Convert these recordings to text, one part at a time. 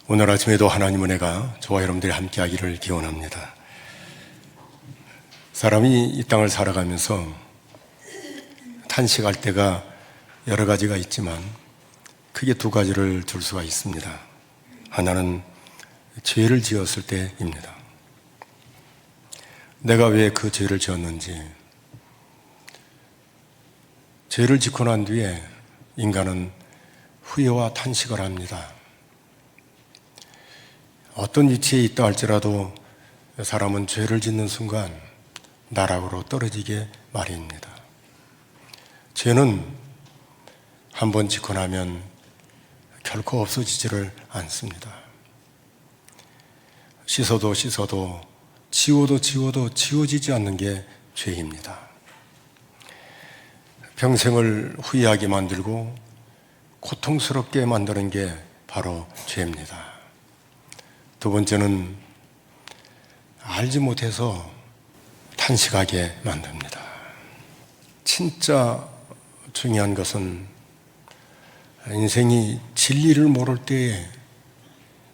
오늘 아침에도 하나님 은혜가 저와 여러분들이 함께하기를 기원합니다. 사람이 이 땅을 살아가면서 탄식할 때가 여러 가지가 있지만 크게 두 가지를 들 수가 있습니다. 하나는 죄를 지었을 때입니다. 내가 왜 그 죄를 지었는지, 죄를 짓고 난 뒤에 인간은 후회와 탄식을 합니다. 어떤 위치에 있다 할지라도 사람은 죄를 짓는 순간 나락으로 떨어지게 마련입니다. 죄는 한번 짓고 나면 결코 없어지지를 않습니다. 씻어도 씻어도 지워도 지워도 지워지지 않는 게 죄입니다. 평생을 후회하게 만들고 고통스럽게 만드는 게 바로 죄입니다. 두 번째는 알지 못해서 탄식하게 만듭니다. 진짜 중요한 것은 인생이 진리를 모를 때에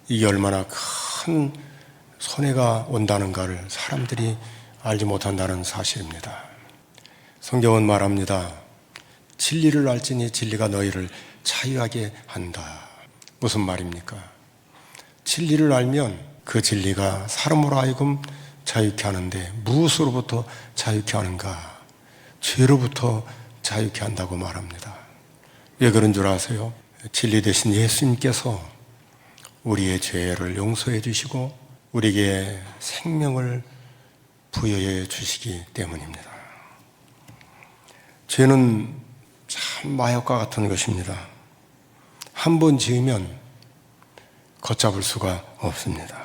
이게 얼마나 큰 손해가 온다는가를 사람들이 알지 못한다는 사실입니다. 성경은 말합니다. 진리를 알지니 진리가 너희를 자유하게 한다. 무슨 말입니까? 진리를 알면 그 진리가 사람으로 하여금 자유케 하는데 무엇으로부터 자유케 하는가? 죄로부터 자유케 한다고 말합니다. 왜 그런 줄 아세요? 진리 대신 예수님께서 우리의 죄를 용서해 주시고 우리에게 생명을 부여해 주시기 때문입니다. 죄는 참 마약과 같은 것입니다. 한 번 지으면 걷잡을 수가 없습니다.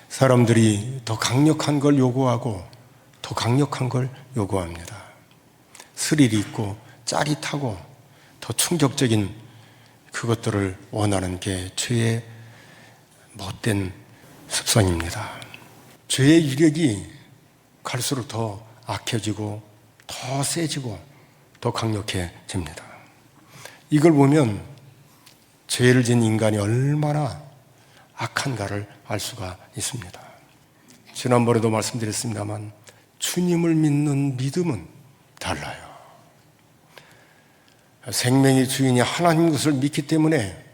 사람들이 더 강력한 걸 요구하고 더 강력한 걸 요구합니다. 스릴이 있고 짜릿하고 더 충격적인 그것들을 원하는 게 죄의 못된 습성입니다. 죄의 유력이 갈수록 더 악해지고 더 세지고 더 강력해집니다. 이걸 보면 죄를 지은 인간이 얼마나 악한가를 알 수가 있습니다. 지난번에도 말씀드렸습니다만 주님을 믿는 믿음은 달라요. 생명의 주인이 하나님 것을 믿기 때문에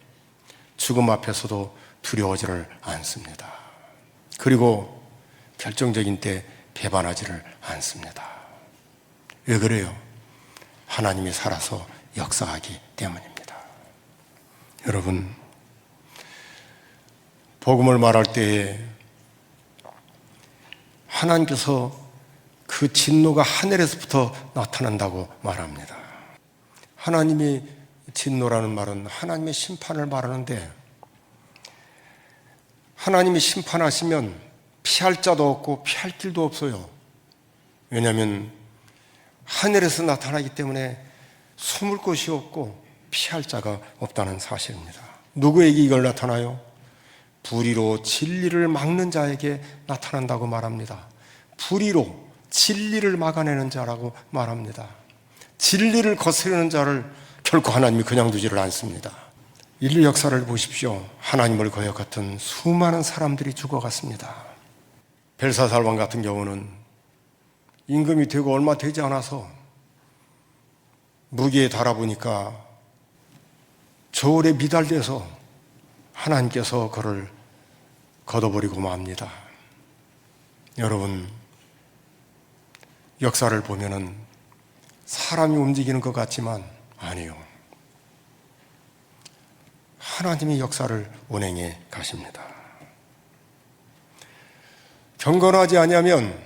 죽음 앞에서도 두려워하지를 않습니다. 그리고 결정적인 때 배반하지를 않습니다. 왜 그래요? 하나님이 살아서 역사하기 때문입니다. 여러분, 복음을 말할 때에 하나님께서 그 진노가 하늘에서부터 나타난다고 말합니다. 하나님이 진노라는 말은 하나님의 심판을 말하는데 하나님이 심판하시면 피할 자도 없고 피할 길도 없어요. 왜냐하면 하늘에서 나타나기 때문에 숨을 곳이 없고 피할 자가 없다는 사실입니다. 누구에게 이걸 나타나요? 불의로 진리를 막는 자에게 나타난다고 말합니다. 불의로 진리를 막아내는 자라고 말합니다. 진리를 거스르는 자를 결코 하나님이 그냥 두지를 않습니다. 인류 역사를 보십시오. 하나님을 거역했던 수많은 사람들이 죽어갔습니다. 벨사살 왕 같은 경우는 임금이 되고 얼마 되지 않아서 무기에 달아보니까 저울에 미달돼서 하나님께서 그를 걷어버리고 맙니다. 여러분, 역사를 보면은 사람이 움직이는 것 같지만 아니요. 하나님이 역사를 운행해 가십니다. 경건하지 아니하면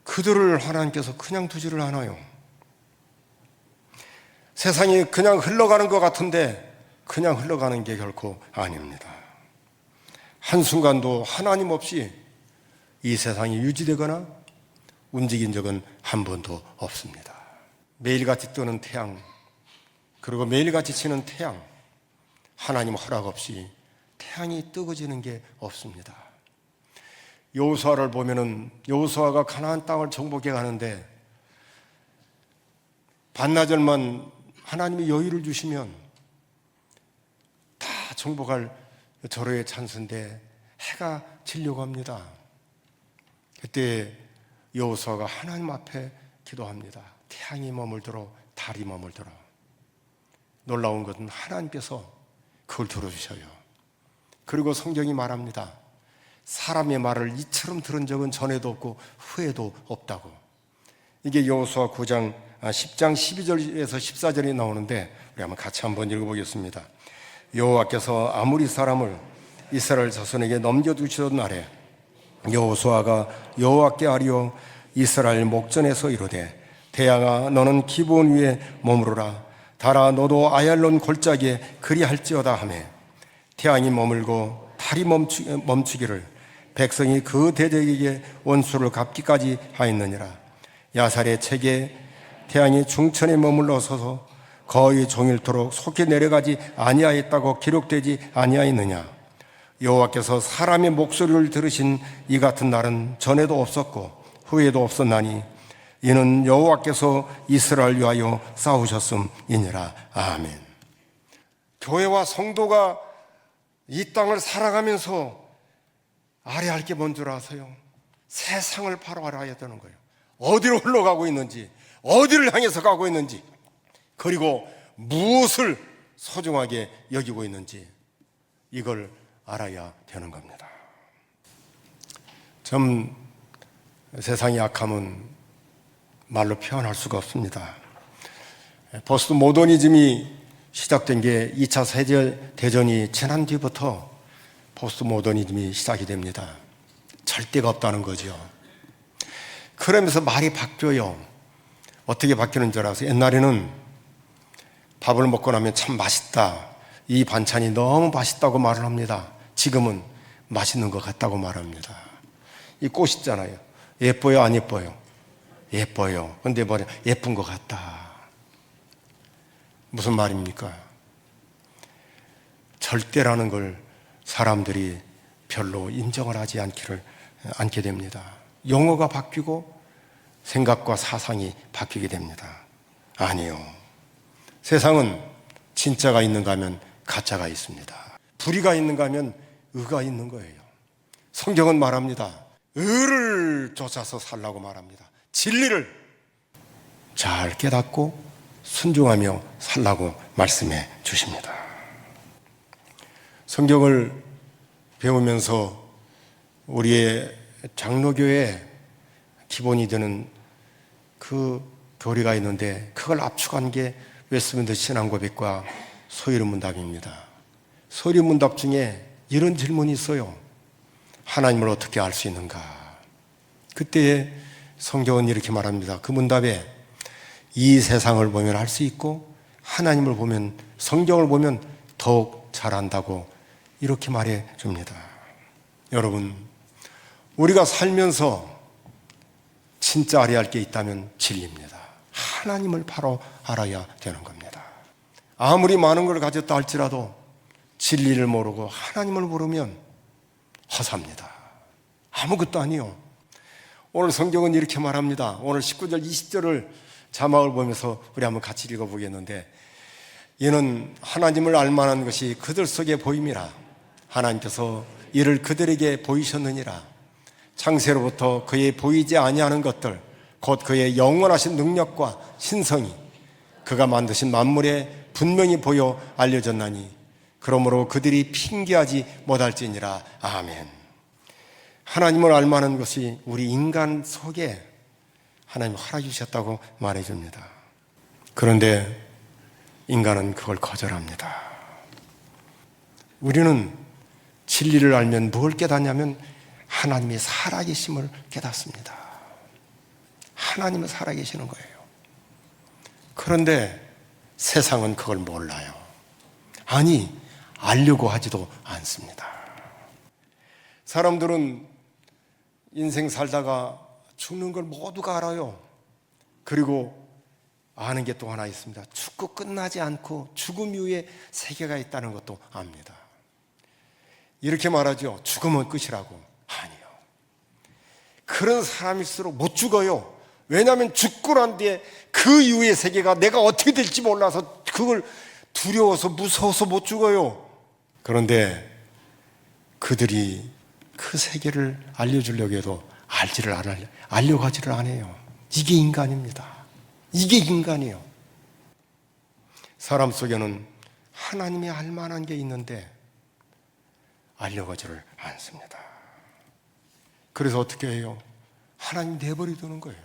그들을 하나님께서 그냥 두지를 않아요. 세상이 그냥 흘러가는 것 같은데 그냥 흘러가는 게 결코 아닙니다. 한순간도 하나님 없이 이 세상이 유지되거나 움직인 적은 한 번도 없습니다. 매일같이 뜨는 태양, 그리고 매일같이 치는 태양, 하나님 허락 없이 태양이 뜨거지는 게 없습니다. 여호수아를 보면은 여호수아가 가나안 땅을 정복해 가는데 반나절만 하나님이 여유를 주시면 다 정복할 절호의 찬스인데 해가 지려고 합니다. 그때 여호수아가 하나님 앞에 기도합니다. 태양이 머물도록 달이 머물도록. 놀라운 것은 하나님께서 그걸 들어주셔요. 그리고 성경이 말합니다. 사람의 말을 이처럼 들은 적은 전에도 없고 후에도 없다고. 이게 여호수아 10장 12절에서 14절이 나오는데 우리 같이 한번 읽어보겠습니다. 여호와께서 아모리 사람을 이스라엘 자손에게 넘겨주시던 날에 여호수아가 여호와께 아뢰어 이스라엘 목전에서 이르되 태양아 너는 기브온 위에 머무르라 달아 너도 아얄론 골짜기에 그리할지어다 하매 태양이 머물고 달이 멈추기를 백성이 그 대적에게 원수를 갚기까지 하였느니라. 야살의 책에 태양이 중천에 머물러 서서 거의 종일토록 속히 내려가지 아니하였다고 기록되지 아니하였느냐. 여호와께서 사람의 목소리를 들으신 이 같은 날은 전에도 없었고 후에도 없었나니 이는 여호와께서 이스라엘 위하여 싸우셨음이니라. 아멘. 교회와 성도가 이 땅을 살아가면서 알아야 할 게 뭔 줄 아세요? 세상을 바로 알아야 되는 거예요. 어디로 흘러가고 있는지, 어디를 향해서 가고 있는지, 그리고 무엇을 소중하게 여기고 있는지 이걸 알아야 되는 겁니다. 참 세상의 악함은 말로 표현할 수가 없습니다. 포스트 모더니즘이 시작된 게 2차 세계대전이 지난 뒤부터 포스트 모더니즘이 시작이 됩니다. 절대가 없다는 거죠. 그러면서 말이 바뀌어요. 어떻게 바뀌는 줄 알아서 옛날에는 밥을 먹고 나면 참 맛있다. 이 반찬이 너무 맛있다고 말을 합니다. 지금은 맛있는 것 같다고 말합니다. 이 꽃 있잖아요. 예뻐요, 안 예뻐요? 예뻐요. 근데 뭐냐? 예쁜 것 같다. 무슨 말입니까? 절대라는 걸 사람들이 별로 인정을 하지 않게 됩니다. 용어가 바뀌고 생각과 사상이 바뀌게 됩니다. 아니요. 세상은 진짜가 있는가 하면 가짜가 있습니다. 불의가 있는가 하면 의가 있는 거예요. 성경은 말합니다. 의를 쫓아서 살라고 말합니다. 진리를 잘 깨닫고 순종하며 살라고 말씀해 주십니다. 성경을 배우면서 우리의 장로교의 기본이 되는 그 교리가 있는데 그걸 압축한 게 웨스트민스터 신앙고백과 소위문답입니다. 소위문답 중에 이런 질문이 있어요. 하나님을 어떻게 알 수 있는가? 그때에 성경은 이렇게 말합니다. 그 문답에 이 세상을 보면 알 수 있고 하나님을 보면, 성경을 보면 더욱 잘 안다고 이렇게 말해 줍니다. 여러분, 우리가 살면서 진짜 알아야 할 게 있다면 진리입니다. 하나님을 바로 알아야 되는 겁니다. 아무리 많은 걸 가졌다 할지라도 진리를 모르고 하나님을 모르면 허사입니다. 아무것도 아니요. 오늘 성경은 이렇게 말합니다. 오늘 19절 20절을 자막을 보면서 우리 한번 같이 읽어보겠는데, 이는 하나님을 알만한 것이 그들 속에 보임이라. 하나님께서 이를 그들에게 보이셨느니라. 창세로부터 그의 보이지 아니하는 것들, 곧 그의 영원하신 능력과 신성이 그가 만드신 만물에 분명히 보여 알려졌나니 그러므로 그들이 핑계하지 못할지니라. 아멘. 하나님을 알만한 것이 우리 인간 속에 하나님 허락해 주셨다고 말해줍니다. 그런데 인간은 그걸 거절합니다. 우리는 진리를 알면 뭘 깨닫냐면 하나님이 살아계심을 깨닫습니다. 하나님은 살아계시는 거예요. 그런데 세상은 그걸 몰라요. 아니, 알려고 하지도 않습니다. 사람들은 인생 살다가 죽는 걸 모두가 알아요. 그리고 아는 게 또 하나 있습니다. 죽고 끝나지 않고 죽음 이후에 세계가 있다는 것도 압니다. 이렇게 말하죠. 죽으면 끝이라고. 아니요. 그런 사람일수록 못 죽어요. 왜냐하면 죽고 난 뒤에 그 이후의 세계가 내가 어떻게 될지 몰라서 그걸 두려워서 무서워서 못 죽어요. 그런데 그들이 그 세계를 알려주려고 해도 알려고 하지를 않아요. 이게 인간입니다. 이게 인간이에요. 사람 속에는 하나님이 알만한 게 있는데 알려가지를 않습니다. 그래서 어떻게 해요? 하나님 내버려두는 거예요.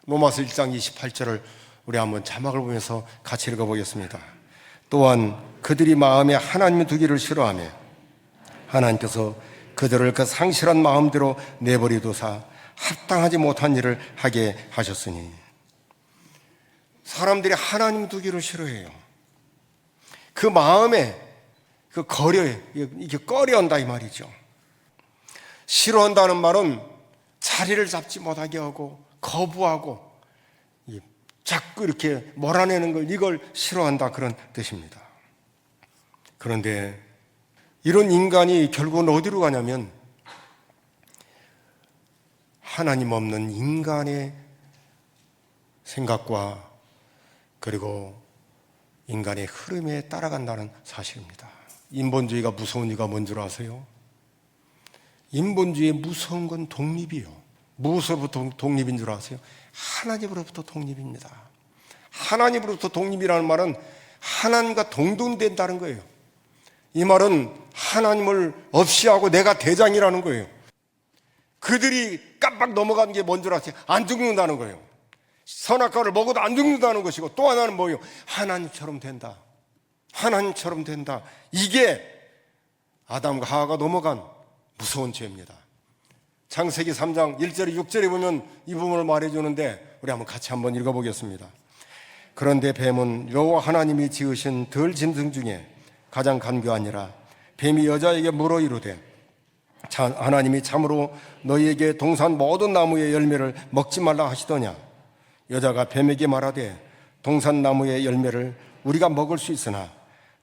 로마서 1장 28절을 우리 한번 자막을 보면서 같이 읽어보겠습니다. 또한 그들이 마음에 하나님을 두기를 싫어하며 하나님께서 그들을 그 상실한 마음대로 내버려두사 합당하지 못한 일을 하게 하셨으니. 사람들이 하나님 두기를 싫어해요. 그 마음에 그 거려요. 이게 꺼려한다 이 말이죠. 싫어한다는 말은 자리를 잡지 못하게 하고 거부하고 자꾸 이렇게 몰아내는 걸, 이걸 싫어한다 그런 뜻입니다. 그런데 이런 인간이 결국은 어디로 가냐면 하나님 없는 인간의 생각과 그리고 인간의 흐름에 따라간다는 사실입니다. 인본주의가 무서운 이유가 뭔 줄 아세요? 인본주의의 무서운 건 독립이요. 무엇으로부터 독립인 줄 아세요? 하나님으로부터 독립입니다. 하나님으로부터 독립이라는 말은 하나님과 동등된다는 거예요. 이 말은 하나님을 없이 하고 내가 대장이라는 거예요. 그들이 깜빡 넘어간 게 뭔 줄 아세요? 안 죽는다는 거예요. 선악과를 먹어도 안 죽는다는 것이고, 또 하나는 뭐예요? 하나님처럼 된다. 하나님처럼 된다. 이게 아담과 하와가 넘어간 무서운 죄입니다. 창세기 3장 1절에 6절에 보면 이 부분을 말해주는데 우리 한번 읽어보겠습니다. 그런데 뱀은 여호와 하나님이 지으신 들 짐승 중에 가장 간교하니라. 뱀이 여자에게 물어 이르되 하나님이 참으로 너희에게 동산 모든 나무의 열매를 먹지 말라 하시더냐. 여자가 뱀에게 말하되 동산 나무의 열매를 우리가 먹을 수 있으나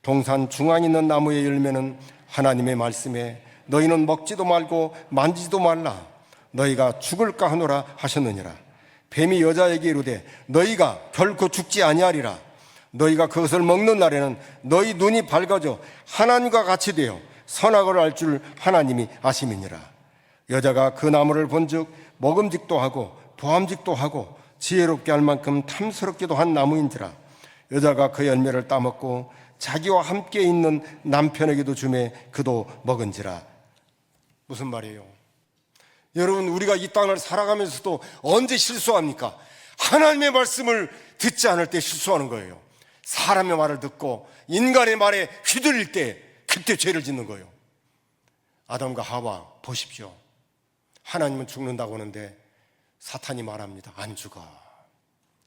동산 중앙에 있는 나무의 열매는 하나님의 말씀에 너희는 먹지도 말고 만지지도 말라. 너희가 죽을까 하노라 하셨느니라. 뱀이 여자에게 이르되 너희가 결코 죽지 아니하리라. 너희가 그것을 먹는 날에는 너희 눈이 밝아져 하나님과 같이 되어 선악을 알 줄 하나님이 아심이니라. 여자가 그 나무를 본즉 먹음직도 하고 보암직도 하고 지혜롭게 할 만큼 탐스럽기도 한 나무인지라. 여자가 그 열매를 따먹고 자기와 함께 있는 남편에게도 주매 그도 먹은지라. 무슨 말이에요? 여러분, 우리가 이 땅을 살아가면서도 언제 실수합니까? 하나님의 말씀을 듣지 않을 때 실수하는 거예요. 사람의 말을 듣고 인간의 말에 휘둘릴 때 그때 죄를 짓는 거예요. 아담과 하와 보십시오. 하나님은 죽는다고 하는데 사탄이 말합니다. 안 죽어.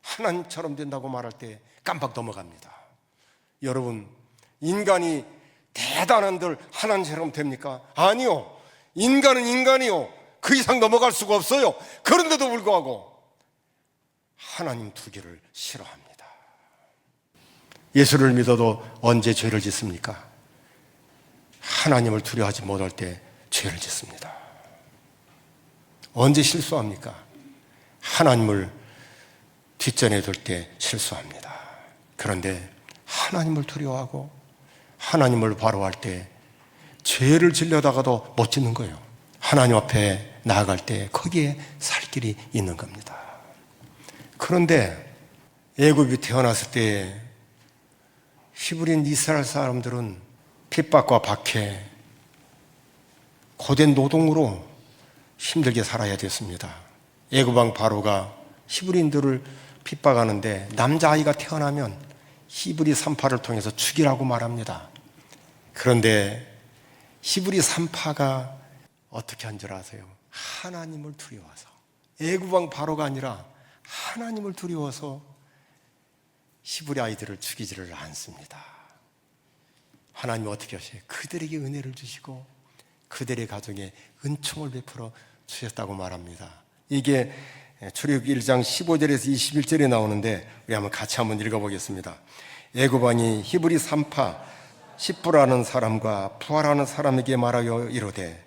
하나님처럼 된다고 말할 때 깜빡 넘어갑니다. 여러분, 인간이 대단한들 하나님처럼 됩니까? 아니요. 인간은 인간이요. 그 이상 넘어갈 수가 없어요. 그런데도 불구하고 하나님 두기를 싫어합니다. 예수를 믿어도 언제 죄를 짓습니까? 하나님을 두려워하지 못할 때 죄를 짓습니다. 언제 실수합니까? 하나님을 뒷전에 둘 때 실수합니다. 그런데 하나님을 두려워하고 하나님을 바로할 때 죄를 지려다가도 못 짓는 거예요. 하나님 앞에 나아갈 때 거기에 살 길이 있는 겁니다. 그런데 애굽이 태어났을 때 히브리인 이스라엘 사람들은 핍박과 박해, 고된 노동으로 힘들게 살아야 됐습니다. 애굽 왕 바로가 히브리인들을 핍박하는데 남자아이가 태어나면 히브리 산파를 통해서 죽이라고 말합니다. 그런데 히브리 산파가 어떻게 한 줄 아세요? 하나님을 두려워서, 애굽 왕 바로가 아니라 하나님을 두려워서 히브리 아이들을 죽이지를 않습니다. 하나님은 어떻게 하세요? 그들에게 은혜를 주시고 그들의 가정에 은총을 베풀어 주셨다고 말합니다. 이게 출애굽기 1장 15절에서 21절에 나오는데 우리 한번 같이 읽어보겠습니다. 애굽 왕이 히브리 산파 십부라는 사람과 부하라는 사람에게 말하여 이르되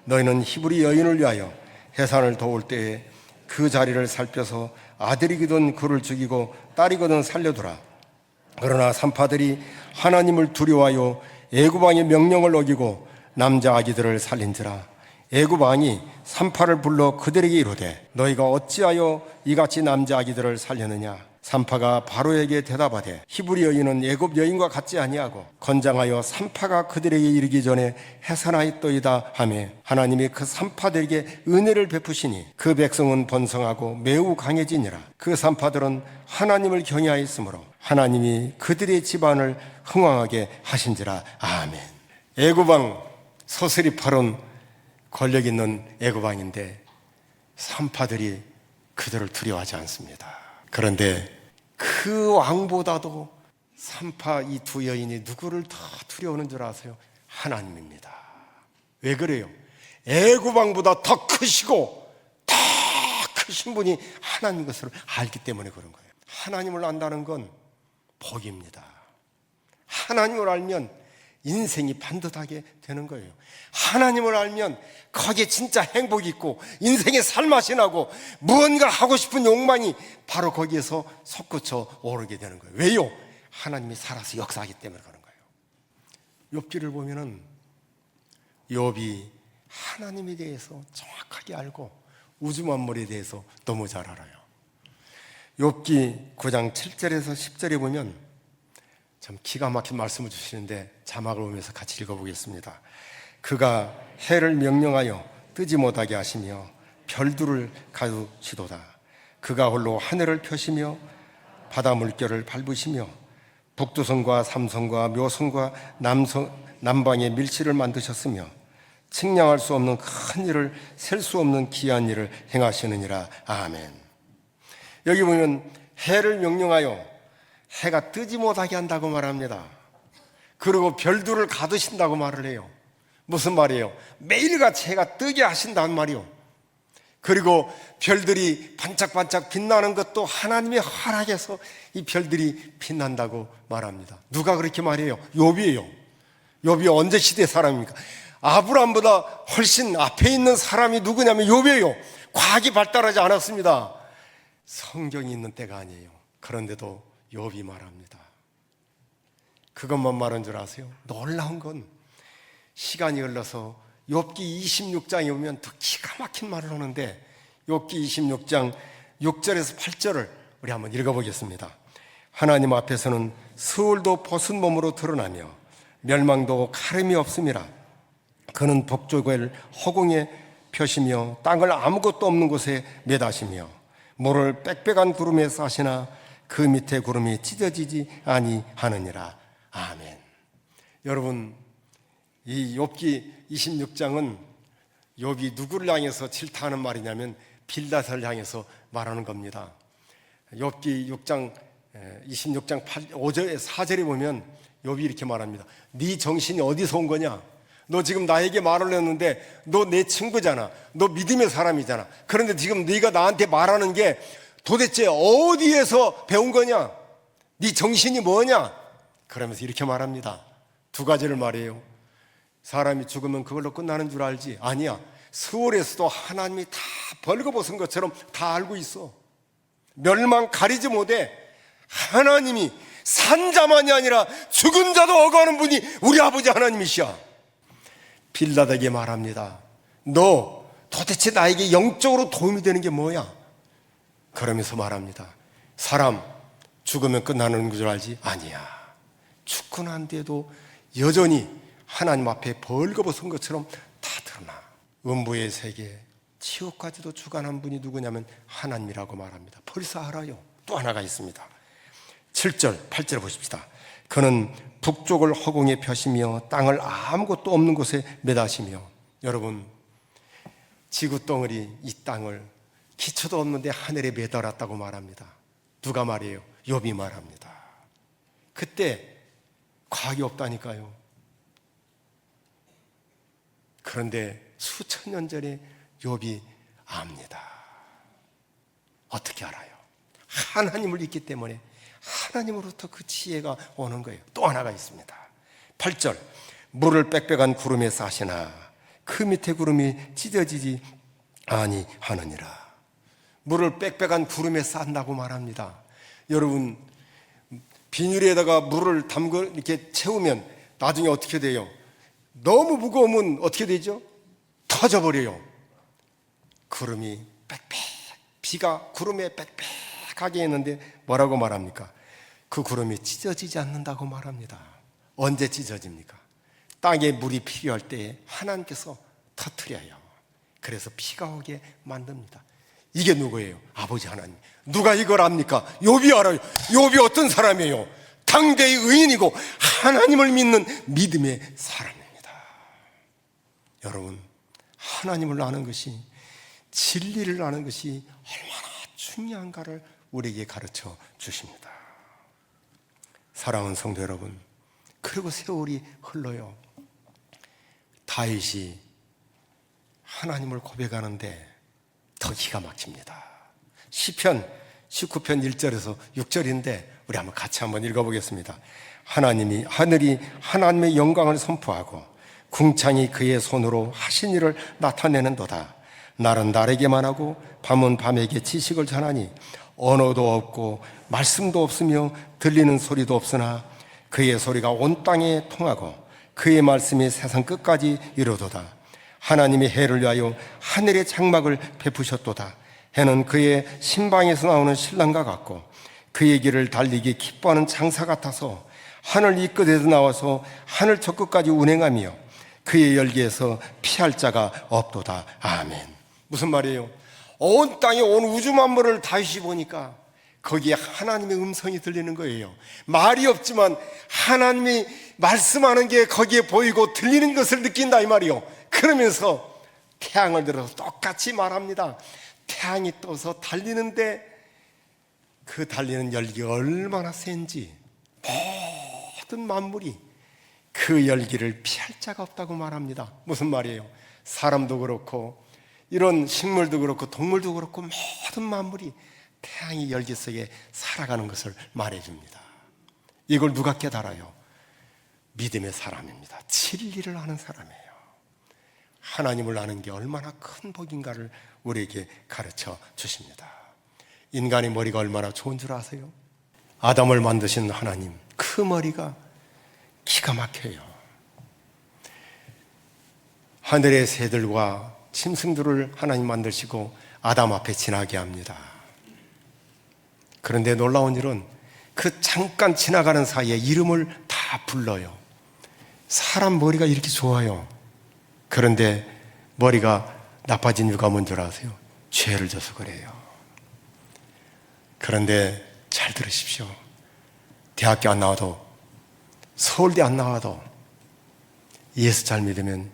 너희는 히브리 여인을 위하여 해산을 도울 때에 그 자리를 살펴서 아들이거든 그를 죽이고 딸이거든 살려두라. 그러나 산파들이 하나님을 두려워하여 애굽왕의 명령을 어기고 남자 아기들을 살린지라. 애굽왕이 산파를 불러 그들에게 이르되 너희가 어찌하여 이같이 남자 아기들을 살렸느냐. 산파가 바로에게 대답하되 히브리 여인은 애굽 여인과 같지 아니하고 건장하여 산파가 그들에게 이르기 전에 해산하였도이다 하며 하나님이 그 산파들에게 은혜를 베푸시니 그 백성은 번성하고 매우 강해지니라. 그 산파들은 하나님을 경외하였으므로 하나님이 그들의 집안을 흥왕하게 하신지라. 아멘. 애굽왕 서스리팔은 권력 있는 애굽왕인데 산파들이 그들을 두려워하지 않습니다. 그런데 그 왕보다도 산파 이 두 여인이 누구를 더 두려워하는 줄 아세요? 하나님입니다. 왜 그래요? 애굽 왕보다 더 크시고 더 크신 분이 하나님 것을 알기 때문에 그런 거예요. 하나님을 안다는 건 복입니다. 하나님을 알면 인생이 반듯하게 되는 거예요. 하나님을 알면 거기에 진짜 행복이 있고 인생의 살맛이 나고 무언가 하고 싶은 욕망이 바로 거기에서 솟구쳐 오르게 되는 거예요. 왜요? 하나님이 살아서 역사하기 때문에 그런 거예요. 욥기를 보면은 욥이 하나님에 대해서 정확하게 알고 우주 만물에 대해서 너무 잘 알아요. 욥기 9장 7절에서 10절에 보면 참 기가 막힌 말씀을 주시는데 자막을 보면서 같이 읽어보겠습니다. 그가 해를 명령하여 뜨지 못하게 하시며 별들을 가두시도다. 그가 홀로 하늘을 펴시며 바다 물결을 밟으시며 북두성과 삼성과 묘성과 남방의 밀실을 만드셨으며 측량할 수 없는 큰 일을 셀 수 없는 기이한 일을 행하시느니라. 아멘. 여기 보면 해를 명령하여 해가 뜨지 못하게 한다고 말합니다. 그리고 별들을 가두신다고 말을 해요. 무슨 말이에요? 매일같이 해가 뜨게 하신다는 말이요. 그리고 별들이 반짝반짝 빛나는 것도 하나님의 허락에서 이 별들이 빛난다고 말합니다. 누가 그렇게 말해요? 욥이에요. 욥이 언제 시대 사람입니까? 아브라함보다 훨씬 앞에 있는 사람이 누구냐면 욥이에요. 과학이 발달하지 않았습니다. 성경이 있는 때가 아니에요. 그런데도 욥이 말합니다. 그것만 말한 줄 아세요? 놀라운 건 시간이 흘러서 욥기 26장에 오면 더 기가 막힌 말을 하는데 욥기 26장 6절에서 8절을 우리 한번 읽어보겠습니다. 하나님 앞에서는 스울도 벗은 몸으로 드러나며 멸망도 가름이 없음이라. 그는 북쪽을 허공에 펴시며 땅을 아무것도 없는 곳에 매다시며 모를 빽빽한 구름에 싸시나 그 밑에 구름이 찢어지지 아니하느니라. 아멘. 여러분, 이 욥기 26장은 욥이 누구를 향해서 질타하는 말이냐면 빌닷을 향해서 말하는 겁니다. 욥기 6장 26장 5절 4절에 보면 욥이 이렇게 말합니다. 네 정신이 어디서 온 거냐? 너 지금 나에게 말을 했는데 너 내 친구잖아. 너 믿음의 사람이잖아. 그런데 지금 네가 나한테 말하는 게 도대체 어디에서 배운 거냐? 네 정신이 뭐냐? 그러면서 이렇게 말합니다. 두 가지를 말해요. 사람이 죽으면 그걸로 끝나는 줄 알지? 아니야. 스월에서도 하나님이 다 벌거벗은 것처럼 다 알고 있어. 멸망 가리지 못해. 하나님이 산 자만이 아니라 죽은 자도 어거하는 분이 우리 아버지 하나님이시야. 빌닷에게 말합니다. 너 도대체 나에게 영적으로 도움이 되는 게 뭐야? 그러면서 말합니다. 사람 죽으면 끝나는 줄 알지? 아니야. 죽고 난 뒤에도 여전히 하나님 앞에 벌거벗은 것처럼 다 드러나. 음부의 세계, 지옥까지도 주관한 분이 누구냐면 하나님이라고 말합니다. 벌써 알아요. 또 하나가 있습니다. 7절, 8절 보십시다. 그는 북쪽을 허공에 펴시며 땅을 아무것도 없는 곳에 매다시며. 여러분, 지구 덩어리 이 땅을 기초도 없는데 하늘에 매달았다고 말합니다. 누가 말이에요? 욥이 말합니다. 그때 과학이 없다니까요. 그런데 수천 년 전에 욥이 압니다. 어떻게 알아요? 하나님을 믿기 때문에 하나님으로부터 그 지혜가 오는 거예요. 또 하나가 있습니다. 8절, 물을 빽빽한 구름에 싸시나 그 밑에 구름이 찢어지지 아니하느니라. 물을 빽빽한 구름에 싼다고 말합니다. 여러분, 비닐에다가 물을 담고 이렇게 채우면 나중에 어떻게 돼요? 너무 무거우면 어떻게 되죠? 터져버려요. 구름이 빽빽, 비가 구름에 빽빽하게 했는데 뭐라고 말합니까? 그 구름이 찢어지지 않는다고 말합니다. 언제 찢어집니까? 땅에 물이 필요할 때에 하나님께서 터뜨려요. 그래서 비가 오게 만듭니다. 이게 누구예요? 아버지 하나님. 누가 이걸 압니까? 욥이 알아요. 욥이 어떤 사람이에요? 당대의 의인이고 하나님을 믿는 믿음의 사람입니다. 여러분, 하나님을 아는 것이, 진리를 아는 것이 얼마나 중요한가를 우리에게 가르쳐 주십니다. 사랑하는 성도 여러분, 그리고 세월이 흘러요. 다윗이 하나님을 고백하는데 더 기가 막힙니다. 시편 19편 1절에서 6절인데 우리 한번 같이 한번 읽어보겠습니다. 하늘이 하나님의 영광을 선포하고 궁창이 그의 손으로 하신 일을 나타내는도다. 날은 날에게만 하고 밤은 밤에게 지식을 전하니 언어도 없고 말씀도 없으며 들리는 소리도 없으나 그의 소리가 온 땅에 통하고 그의 말씀이 세상 끝까지 이르도다. 하나님이 해를 위하여 하늘의 장막을 베푸셨도다. 해는 그의 신방에서 나오는 신랑과 같고 그의 길을 달리기 기뻐하는 장사 같아서 하늘 이 끝에서 나와서 하늘 저 끝까지 운행하며 그의 열기에서 피할 자가 없도다. 아멘. 무슨 말이에요? 온 땅에 온 우주 만물을 다윗이 보니까 거기에 하나님의 음성이 들리는 거예요. 말이 없지만 하나님이 말씀하는 게 거기에 보이고 들리는 것을 느낀다 이 말이요. 그러면서 태양을 들어서 똑같이 말합니다. 태양이 떠서 달리는데 그 달리는 열기가 얼마나 센지 모든 만물이 그 열기를 피할 자가 없다고 말합니다. 무슨 말이에요? 사람도 그렇고 이런 식물도 그렇고 동물도 그렇고 모든 만물이 태양의 열기 속에 살아가는 것을 말해줍니다. 이걸 누가 깨달아요? 믿음의 사람입니다. 진리를 아는 사람이에요. 하나님을 아는 게 얼마나 큰 복인가를 우리에게 가르쳐 주십니다. 인간의 머리가 얼마나 좋은 줄 아세요? 아담을 만드신 하나님, 그 머리가 기가 막혀요. 하늘의 새들과 짐승들을 하나님 만드시고 아담 앞에 지나게 합니다. 그런데 놀라운 일은 그 잠깐 지나가는 사이에 이름을 다 불러요. 사람 머리가 이렇게 좋아요. 그런데 머리가 나빠진 이유가 뭔지 아세요? 죄를 져서 그래요. 그런데 잘 들으십시오. 대학교 안 나와도, 서울대 안 나와도 예수 잘 믿으면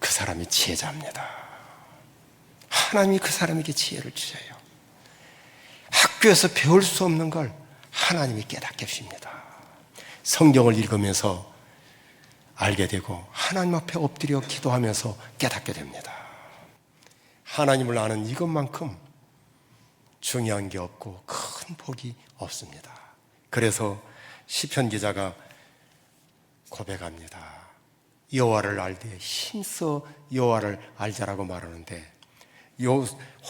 그 사람이 지혜자입니다. 하나님이 그 사람에게 지혜를 주셔요. 학교에서 배울 수 없는 걸 하나님이 깨닫게 하십니다. 성경을 읽으면서 알게 되고 하나님 앞에 엎드려 기도하면서 깨닫게 됩니다. 하나님을 아는 이것만큼 중요한 게 없고 큰 복이 없습니다. 그래서 시편 기자가 고백합니다. 여호와를 알되 힘써 여호와를 알자라고 말하는데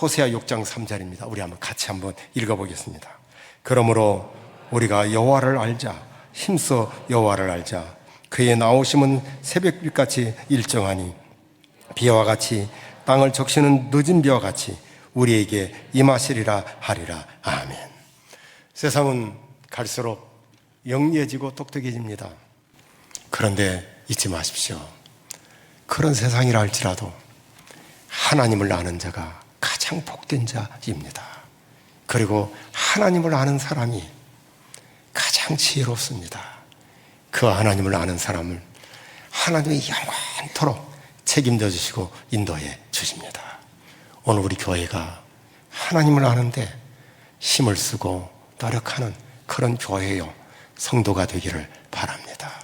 호세아 6장 3절입니다. 우리 같이 한번 읽어보겠습니다. 그러므로 우리가 여호와를 알자, 힘써 여호와를 알자. 그의 나오심은 새벽빛같이 일정하니 비와 같이 땅을 적시는 늦은 비와 같이 우리에게 임하시리라 하리라. 아멘. 세상은 갈수록 영리해지고 똑똑해집니다. 그런데 잊지 마십시오. 그런 세상이라 할지라도 하나님을 아는 자가 가장 복된 자입니다. 그리고 하나님을 아는 사람이 가장 지혜롭습니다. 그 하나님을 아는 사람을 하나님이 영원토록 책임져 주시고 인도해 주십니다. 오늘 우리 교회가 하나님을 아는데 힘을 쓰고 노력하는 그런 교회요, 성도가 되기를 바랍니다.